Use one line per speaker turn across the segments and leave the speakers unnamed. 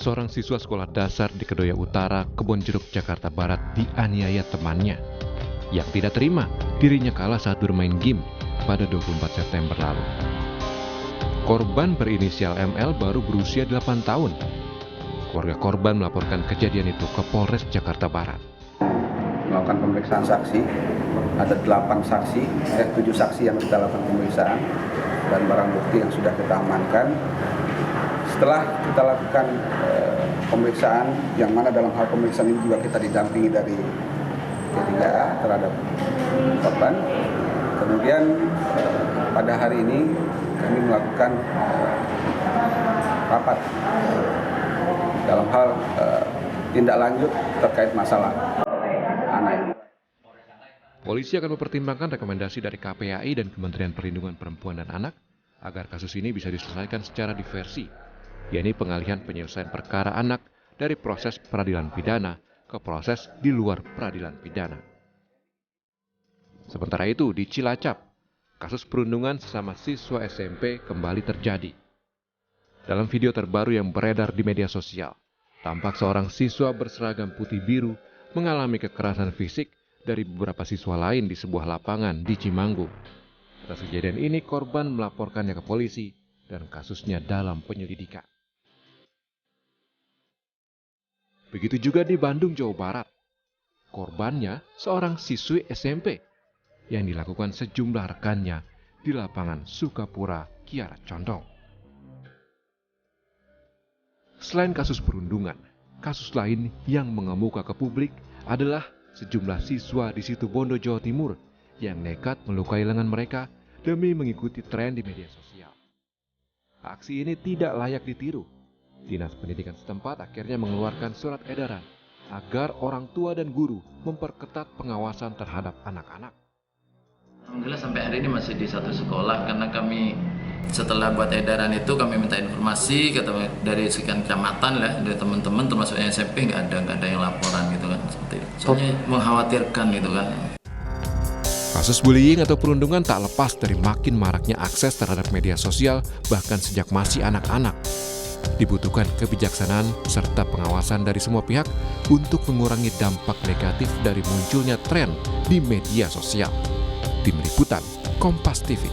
Seorang siswa sekolah dasar di Kedoya Utara, Kebonjeruk, Jakarta Barat dianiaya temannya yang tidak terima dirinya kalah saat bermain game pada 24 September lalu. Korban berinisial ML baru berusia 8 tahun. Keluarga korban melaporkan kejadian itu ke Polres Jakarta Barat.
Melakukan pemeriksaan saksi, ada 7 saksi yang kita lakukan pemeriksaan dan barang bukti yang sudah kita amankan. Setelah kita lakukan pemeriksaan, yang mana dalam hal pemeriksaan ini juga kita didampingi dari P3A terhadap korban. Kemudian pada hari ini kami melakukan rapat dalam hal tindak lanjut terkait masalah anak.
Polisi akan mempertimbangkan rekomendasi dari KPAI dan Kementerian Perlindungan Perempuan dan Anak agar kasus ini bisa diselesaikan secara diversi, yakni pengalihan penyelesaian perkara anak dari proses peradilan pidana ke proses di luar peradilan pidana. Sementara itu, di Cilacap, kasus perundungan sesama siswa SMP kembali terjadi. Dalam video terbaru yang beredar di media sosial, tampak seorang siswa berseragam putih biru mengalami kekerasan fisik dari beberapa siswa lain di sebuah lapangan di Cimanggu. Atas kejadian ini, korban melaporkannya ke polisi dan kasusnya dalam penyelidikan. Begitu juga di Bandung, Jawa Barat. Korbannya seorang siswi SMP yang dilakukan sejumlah rekannya di lapangan Sukapura, Kiara Condong. Selain kasus perundungan, kasus lain yang mengemuka ke publik adalah sejumlah siswa di Situbondo, Jawa Timur yang nekat melukai lengan mereka demi mengikuti tren di media sosial. Aksi ini tidak layak ditiru. Dinas Pendidikan setempat akhirnya mengeluarkan surat edaran agar orang tua dan guru memperketat pengawasan terhadap anak-anak.
Alhamdulillah sampai hari ini masih di satu sekolah, karena kami setelah buat edaran itu kami minta informasi dari sekian kecamatan lah, dari teman-teman termasuk yang SMP nggak ada yang laporan gitu kan, seperti itu. Soalnya mengkhawatirkan gitu kan.
Kasus bullying atau perundungan tak lepas dari makin maraknya akses terhadap media sosial bahkan sejak masih anak-anak. Dibutuhkan kebijaksanaan serta pengawasan dari semua pihak untuk mengurangi dampak negatif dari munculnya tren di media sosial. Tim Liputan, Kompas TV.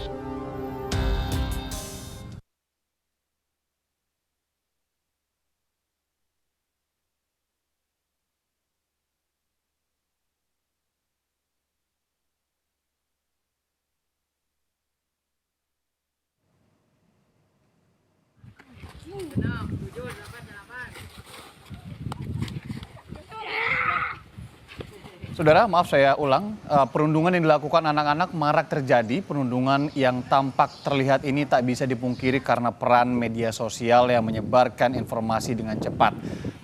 Saudara, maaf saya ulang, perundungan yang dilakukan anak-anak marak terjadi. Perundungan yang tampak terlihat ini tak bisa dipungkiri karena peran media sosial yang menyebarkan informasi dengan cepat.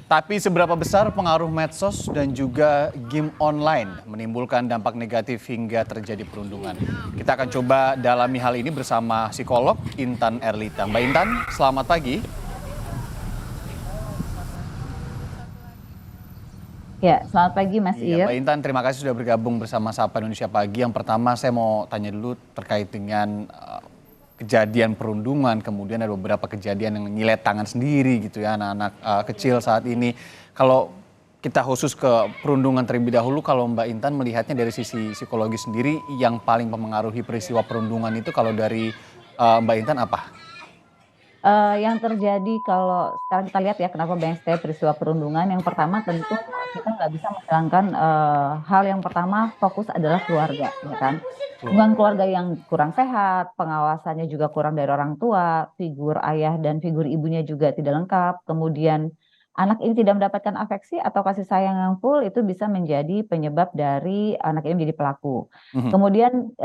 Tapi seberapa besar pengaruh medsos dan juga game online menimbulkan dampak negatif hingga terjadi perundungan? Kita akan coba dalami hal ini bersama psikolog Intan Erlita. Mbak Intan, selamat pagi.
Ya, selamat pagi Mas Ir.
Mbak Intan, terima kasih sudah bergabung bersama Sapa Indonesia Pagi. Yang pertama saya mau tanya dulu terkait dengan kejadian perundungan, kemudian ada beberapa kejadian yang nyilet tangan sendiri gitu ya anak-anak kecil saat ini. Kalau kita khusus ke perundungan terlebih dahulu, kalau Mbak Intan melihatnya dari sisi psikologi sendiri, yang paling mempengaruhi peristiwa perundungan itu kalau dari Mbak Intan apa?
Yang terjadi kalau sekarang kita lihat ya kenapa banyak sekali peristiwa perundungan. Yang pertama tentu kita nggak bisa menghilangkan hal yang pertama fokus adalah keluarga, ya kan. Hubungan keluarga yang kurang sehat, pengawasannya juga kurang dari orang tua, figur ayah dan figur ibunya juga tidak lengkap. Kemudian anak ini tidak mendapatkan afeksi atau kasih sayang yang full, itu bisa menjadi penyebab dari anak ini menjadi pelaku. Kemudian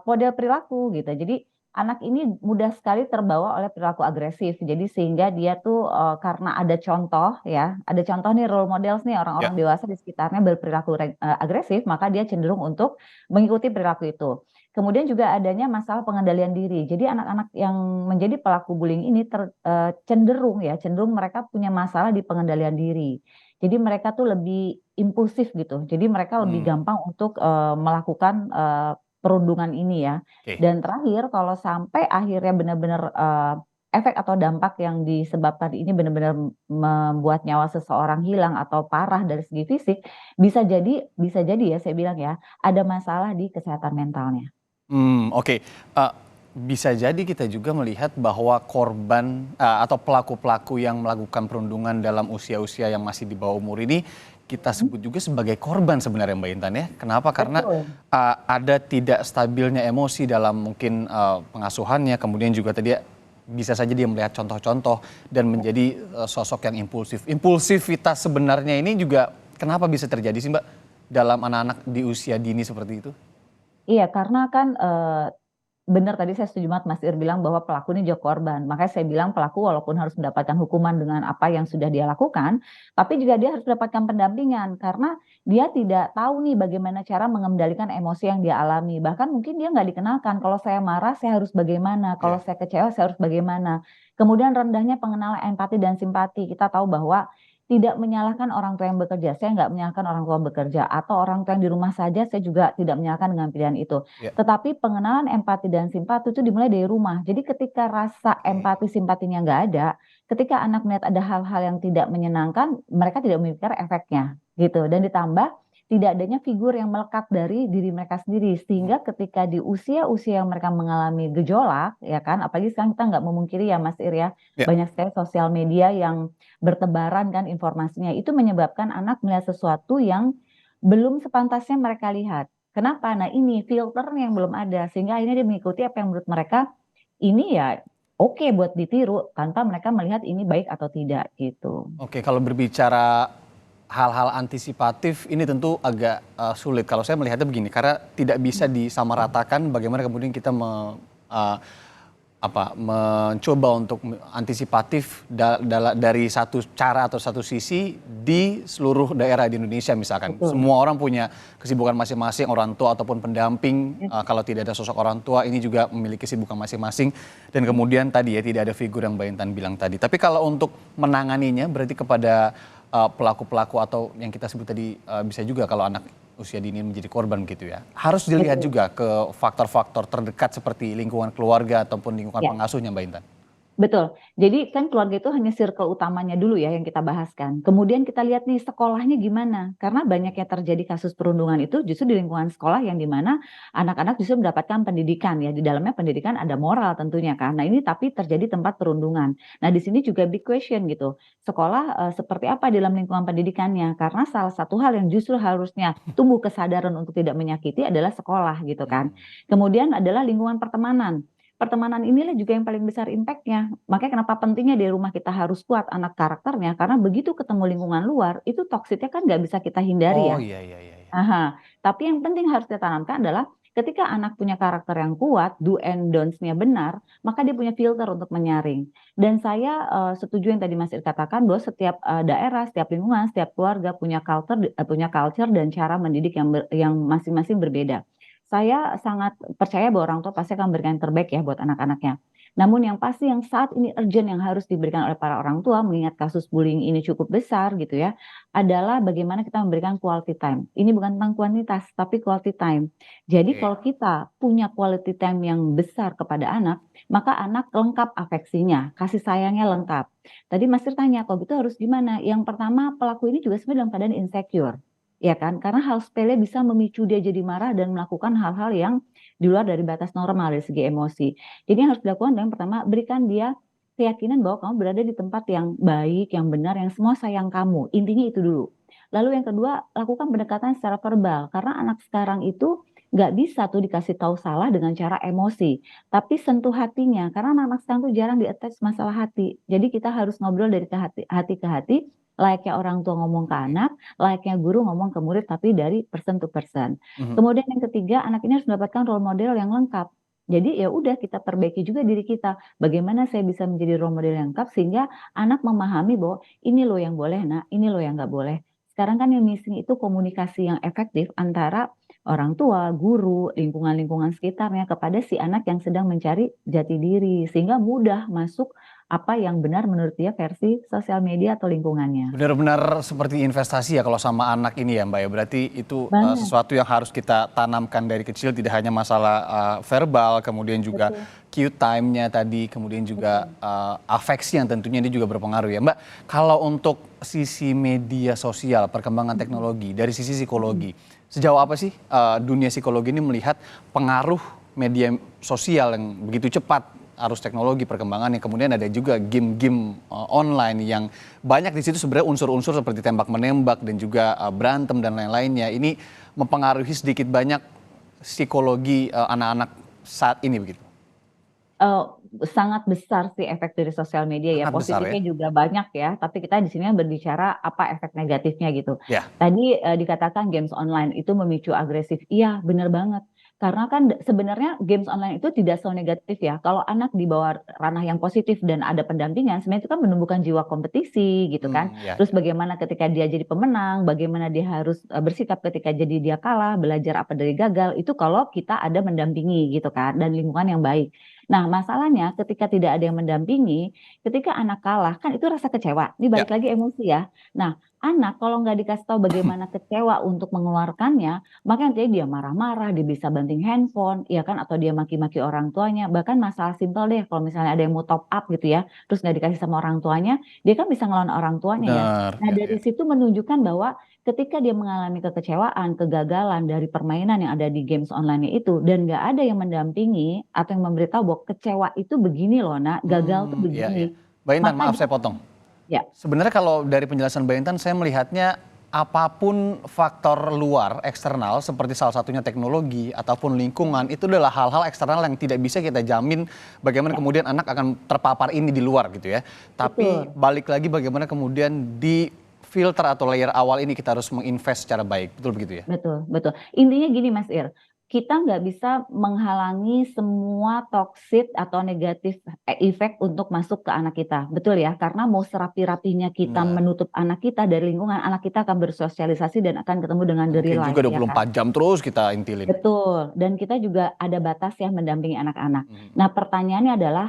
model perilaku gitu. Jadi anak ini mudah sekali terbawa oleh perilaku agresif. Jadi sehingga dia tuh karena ada contoh ya, ada contoh nih role models nih orang-orang dewasa di sekitarnya berperilaku agresif, maka dia cenderung untuk mengikuti perilaku itu. Kemudian juga adanya masalah pengendalian diri. Jadi anak-anak yang menjadi pelaku bullying ini cenderung mereka punya masalah di pengendalian diri. Jadi mereka tuh lebih impulsif gitu. Jadi mereka lebih gampang untuk melakukan perundungan ini ya. Dan terakhir kalau sampai akhirnya benar-benar efek atau dampak yang disebabkan ini benar-benar membuat nyawa seseorang hilang atau parah dari segi fisik, bisa jadi ya saya bilang ya, ada masalah di kesehatan mentalnya.
Oke. Bisa jadi kita juga melihat bahwa korban, atau pelaku-pelaku yang melakukan perundungan dalam usia-usia yang masih di bawah umur ini, kita sebut juga sebagai korban sebenarnya Mbak Intan ya. Kenapa? Karena,
Betul.
ada tidak stabilnya emosi dalam mungkin, pengasuhannya, kemudian juga tadi bisa saja dia melihat contoh-contoh dan menjadi, sosok yang impulsif. Impulsivitas sebenarnya ini juga kenapa bisa terjadi sih Mbak, dalam anak-anak di usia dini seperti itu?
Iya, karena kan, benar tadi saya setuju banget Mas Ir bilang bahwa pelaku ini juga korban. Makanya saya bilang pelaku walaupun harus mendapatkan hukuman dengan apa yang sudah dia lakukan, tapi juga dia harus mendapatkan pendampingan karena dia tidak tahu nih bagaimana cara mengendalikan emosi yang dia alami. Bahkan mungkin dia nggak dikenalkan, kalau saya marah saya harus bagaimana, kalau
Iya.
saya kecewa saya harus bagaimana. Kemudian rendahnya pengenalan empati dan simpati. Kita tahu bahwa tidak menyalahkan orang tua yang bekerja, saya nggak menyalahkan orang tua bekerja, atau orang tua yang di rumah saja, saya juga tidak menyalahkan dengan pilihan itu.
Iya.
Tetapi pengenalan empati dan simpati itu dimulai dari rumah. Jadi ketika rasa
Oke.
empati simpatinya nggak ada, ketika anak melihat ada hal-hal yang tidak menyenangkan, mereka tidak memikirkan efeknya, gitu. Dan ditambah tidak adanya figur yang melekat dari diri mereka sendiri,
Mhm.
sehingga ketika di usia-usia yang mereka mengalami gejolak, ya kan, apalagi sekarang kita nggak memungkiri ya Mas Ir ya,
Iya.
banyak sekali sosial media yang bertebaran kan informasinya, itu menyebabkan anak melihat sesuatu yang belum sepantasnya mereka lihat. Kenapa? Nah ini filternya yang belum ada, sehingga akhirnya dia mengikuti apa yang menurut mereka ini ya oke buat ditiru, tanpa mereka melihat ini baik atau tidak gitu.
Oke, kalau berbicara hal-hal antisipatif ini tentu agak, sulit. Kalau saya melihatnya begini, karena tidak bisa disamaratakan bagaimana kemudian kita eee, mencoba untuk antisipatif dari satu cara atau satu sisi di seluruh daerah di Indonesia misalkan.
Betul.
Semua orang punya kesibukan masing-masing, orang tua ataupun pendamping,
Ya,
kalau tidak ada sosok orang tua ini juga memiliki kesibukan masing-masing dan kemudian tadi ya tidak ada figur yang Mbak Intan bilang tadi. Tapi kalau untuk menanganinya berarti kepada, pelaku-pelaku atau yang kita sebut tadi, bisa juga kalau anak usia dini menjadi korban gitu ya. Harus dilihat
betul.
juga ke faktor-faktor terdekat seperti lingkungan keluarga ataupun lingkungan
Ya.
pengasuhnya Mbak Intan.
Betul. Jadi kan keluarga itu hanya circle utamanya dulu ya yang kita bahaskan. Kemudian kita lihat nih sekolahnya gimana. Karena banyak yang terjadi kasus perundungan itu justru di lingkungan sekolah yang dimana anak-anak justru mendapatkan pendidikan ya. Di dalamnya pendidikan ada moral tentunya kan. Nah ini tapi terjadi tempat perundungan. Nah di sini juga big question gitu. Sekolah seperti apa di dalam lingkungan pendidikannya. Karena salah satu hal yang justru harusnya tumbuh kesadaran untuk tidak menyakiti adalah sekolah gitu kan.
Mhm.
Kemudian adalah lingkungan pertemanan. Pertemanan inilah juga yang paling besar impact-nya. Makanya kenapa pentingnya di rumah kita harus kuat anak karakternya, karena begitu ketemu lingkungan luar, itu toksiknya kan nggak bisa kita hindari
Oh
ya.
iya iya iya iya.
Aha. Tapi yang penting harus ditanamkan adalah ketika anak punya karakter yang kuat, do and don'ts-nya benar, maka dia punya filter untuk menyaring. Dan saya setuju yang tadi Mas Ir katakan bahwa setiap daerah, setiap lingkungan, setiap keluarga punya culture dan cara mendidik yang masing-masing berbeda. Saya sangat percaya bahwa orang tua pasti akan memberikan yang terbaik ya buat anak-anaknya. Namun yang pasti yang saat ini urgent yang harus diberikan oleh para orang tua mengingat kasus bullying ini cukup besar gitu ya, adalah bagaimana kita memberikan quality time. Ini bukan tentang kuantitas, tapi quality time. Jadi
Oke.
kalau kita punya quality time yang besar kepada anak, maka anak lengkap afeksinya, kasih sayangnya lengkap. Tadi Mas Ir tanya, kalau gitu harus gimana? Yang pertama, pelaku ini juga sebenarnya dalam keadaan insecure. Ya kan? Karena hal sepele bisa memicu dia jadi marah dan melakukan hal-hal yang di luar dari batas normal dari segi emosi. Jadi yang harus dilakukan yang pertama, berikan dia keyakinan bahwa kamu berada di tempat yang baik, yang benar, yang semua sayang kamu. Intinya itu dulu. Lalu yang kedua, lakukan pendekatan secara verbal. Karena anak sekarang itu nggak bisa tuh dikasih tahu salah dengan cara emosi. Tapi sentuh hatinya. Karena anak-anak sekarang tuh jarang di-attach masalah hati. Jadi kita harus ngobrol dari hati ke hati. Layaknya orang tua ngomong ke
Oke.
anak, layaknya guru ngomong ke murid, tapi dari person to person.
Mhm.
Kemudian yang ketiga, anak ini harus mendapatkan role model yang lengkap. Jadi ya udah kita perbaiki juga diri kita. Bagaimana saya bisa menjadi role model yang lengkap sehingga anak memahami bahwa ini loh yang boleh nak, ini loh yang nggak boleh. Sekarang kan yang missing itu komunikasi yang efektif antara orang tua, guru, lingkungan-lingkungan sekitarnya kepada si anak yang sedang mencari jati diri sehingga mudah masuk apa yang benar menurut dia versi sosial media atau lingkungannya.
Benar-benar seperti investasi ya kalau sama anak ini ya Mbak ya. Berarti itu
Banget,
sesuatu yang harus kita tanamkan dari kecil, tidak hanya masalah verbal, kemudian juga
betul,
cue time-nya tadi, kemudian juga
betul.
afeksi yang tentunya ini juga berpengaruh ya. Mbak, kalau untuk sisi media sosial, perkembangan
Mhm,
teknologi, dari sisi
mhm.
psikologi, sejauh apa sih dunia psikologi ini melihat pengaruh media sosial yang begitu cepat, arus teknologi perkembangannya, kemudian ada juga game-game online yang banyak di situ sebenarnya unsur-unsur seperti tembak menembak dan juga berantem dan lain-lainnya. Ini mempengaruhi sedikit banyak psikologi anak-anak saat ini begitu.
Eee, Sangat besar sih efek dari sosial media ya,
Sangat besar ya.
positifnya juga banyak ya, tapi kita di sini kan berbicara apa efek negatifnya gitu.
Ya,
Tadi, dikatakan games online itu memicu agresif, iya bener banget. Karena kan sebenarnya games online itu tidak selalu negatif ya, kalau anak di bawah ranah yang positif dan ada pendampingan, sebenarnya itu kan menumbuhkan jiwa kompetisi gitu kan.
ya,
Terus bagaimana ketika dia jadi pemenang, bagaimana dia harus, bersikap ketika jadi dia kalah, belajar apa dari gagal, itu kalau kita ada mendampingi gitu kan, dan lingkungan yang baik. Nah, masalahnya ketika tidak ada yang mendampingi, ketika anak kalah kan itu rasa kecewa, ini
ya.
balik lagi emosi ya. Nah, anak kalau nggak dikasih tahu bagaimana kecewa untuk mengeluarkannya, maka nanti dia marah-marah, dia bisa banting handphone, ya kan, atau dia maki-maki orang tuanya. Bahkan masalah simpel deh, kalau misalnya ada yang mau top up gitu ya, terus nggak dikasih sama orang tuanya, dia kan bisa ngelawan orang tuanya ya.
Benar,
Nah,
ya,
dari
ya.
situ menunjukkan bahwa ketika dia mengalami kekecewaan, kegagalan dari permainan yang ada di games online itu dan nggak ada yang mendampingi atau yang memberitahu bahwa kecewa itu begini loh Nak, gagal tuh
Ya, ya.
begini.
Mbak Intan,
Maka
maaf
dia
saya potong.
ya,
Sebenarnya kalau dari penjelasan Mbak Intan, saya melihatnya apapun faktor luar eksternal seperti salah satunya teknologi ataupun lingkungan itu adalah hal-hal eksternal yang tidak bisa kita jamin bagaimana
ya,
kemudian anak akan terpapar ini di luar gitu ya. Tapi
betul.
balik lagi bagaimana kemudian di filter atau layer awal ini kita harus menginvest secara baik. Betul begitu ya?
Betul, betul. Intinya gini Mas Ir, kita nggak bisa menghalangi semua toxic atau negatif effect untuk masuk ke anak kita, betul ya? Karena mau serapi-rapinya kita
Benar.
menutup anak kita dari lingkungan, anak kita akan bersosialisasi dan akan ketemu dengan
Nggak
the
mungkin
real
juga
life, ya kan?
24 jam terus kita intilin.
Betul, dan kita juga ada batas yang mendampingi anak-anak.
Mhm.
Nah, pertanyaannya adalah,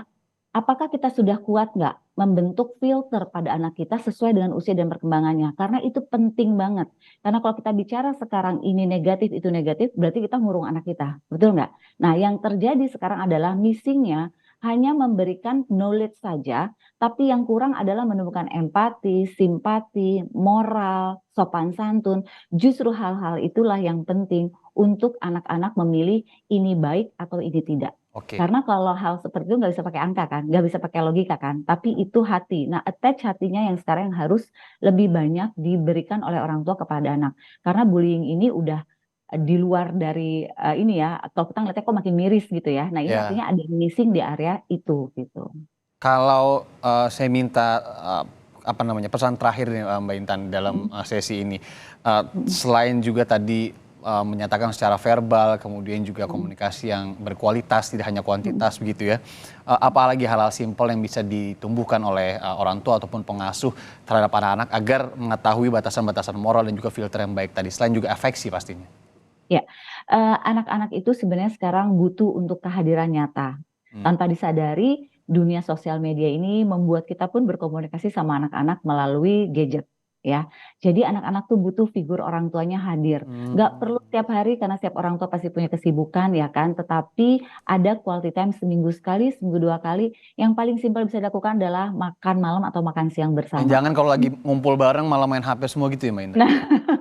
apakah kita sudah kuat nggak membentuk filter pada anak kita sesuai dengan usia dan perkembangannya? Karena itu penting banget. Karena kalau kita bicara sekarang ini negatif, itu negatif, berarti kita ngurung anak kita, betul nggak? Nah, yang terjadi sekarang adalah missing-nya hanya memberikan knowledge saja, tapi yang kurang adalah menemukan empati, simpati, moral, sopan santun. Justru hal-hal itulah yang penting untuk anak-anak memilih ini baik atau ini tidak.
Oke.
Karena kalau hal seperti itu nggak bisa pakai angka kan, nggak bisa pakai logika kan, tapi itu hati. Nah, attach hatinya yang sekarang yang harus lebih banyak diberikan oleh orang tua kepada anak. Karena bullying ini udah di luar dari ini ya, kalau kita ngeliatnya kok makin miris gitu ya. Nah, ini
Ya.
artinya ada missing di area itu gitu.
Kalau saya minta apa namanya pesan terakhir nih Mbak Intan dalam
Mhm,
sesi ini,
mhm,
selain juga tadi menyatakan secara verbal, kemudian juga
mhm,
komunikasi yang berkualitas tidak hanya
mhm.
kuantitas begitu ya, apalagi hal-hal simpel yang bisa ditumbuhkan oleh orang tua ataupun pengasuh terhadap anak-anak agar mengetahui batasan-batasan moral dan juga filter yang baik tadi, selain juga afeksi pastinya.
Ya, anak-anak itu sebenarnya sekarang butuh untuk kehadiran nyata.
Hmm,
Tanpa disadari, dunia sosial media ini membuat kita pun berkomunikasi sama anak-anak melalui gadget, ya. Jadi anak-anak tuh butuh figur orang tuanya hadir. Nggak perlu
hmm.
tiap hari karena setiap orang tua pasti punya kesibukan, ya kan. Tetapi ada quality time seminggu sekali, seminggu 2 kali. Yang paling simpel bisa dilakukan adalah makan malam atau makan siang
Dan
bersama.
jangan kalau lagi ngumpul bareng malah main HP semua gitu ya Mbak Intan?
Nah,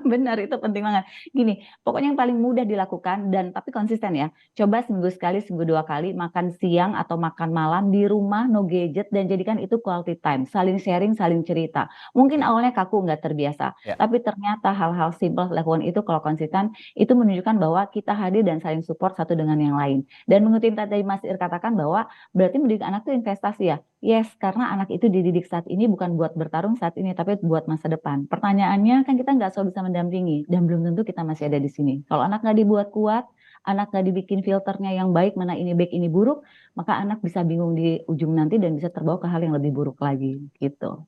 benar itu penting banget. Gini, pokoknya yang paling mudah dilakukan dan tapi konsisten ya. Coba seminggu sekali, seminggu 2 kali makan siang atau makan malam di rumah, no gadget dan jadikan itu quality time. Saling sharing, saling cerita. Mungkin
Oke,
awalnya kaku, nggak terbiasa.
ya.
Tapi ternyata hal-hal simpel lakukan itu kalau konsisten, itu menunjukkan bahwa kita hadir dan saling support satu dengan yang lain. Dan mengutip tadi Mas Ir katakan bahwa berarti mendidik anak itu investasi ya. Yes, karena anak itu dididik saat ini bukan buat bertarung saat ini, tapi buat masa depan. Pertanyaannya kan kita nggak selalu bisa mendampingi, dan belum tentu kita masih ada di sini. Kalau anak nggak dibuat kuat, anak nggak dibikin filternya yang baik, mana ini baik, ini buruk, maka anak bisa bingung di ujung nanti dan bisa terbawa ke hal yang lebih buruk lagi, gitu.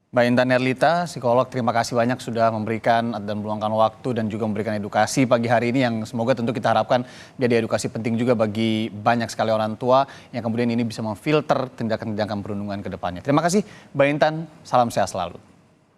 Mbak Intan Erlita, psikolog, terima kasih banyak sudah memberikan dan meluangkan waktu dan juga memberikan edukasi pagi hari ini yang semoga tentu kita harapkan jadi edukasi penting juga bagi banyak sekali orang tua yang kemudian ini bisa memfilter tindakan-tindakan perundungan ke depannya. Terima kasih Mbak Intan, salam sehat selalu.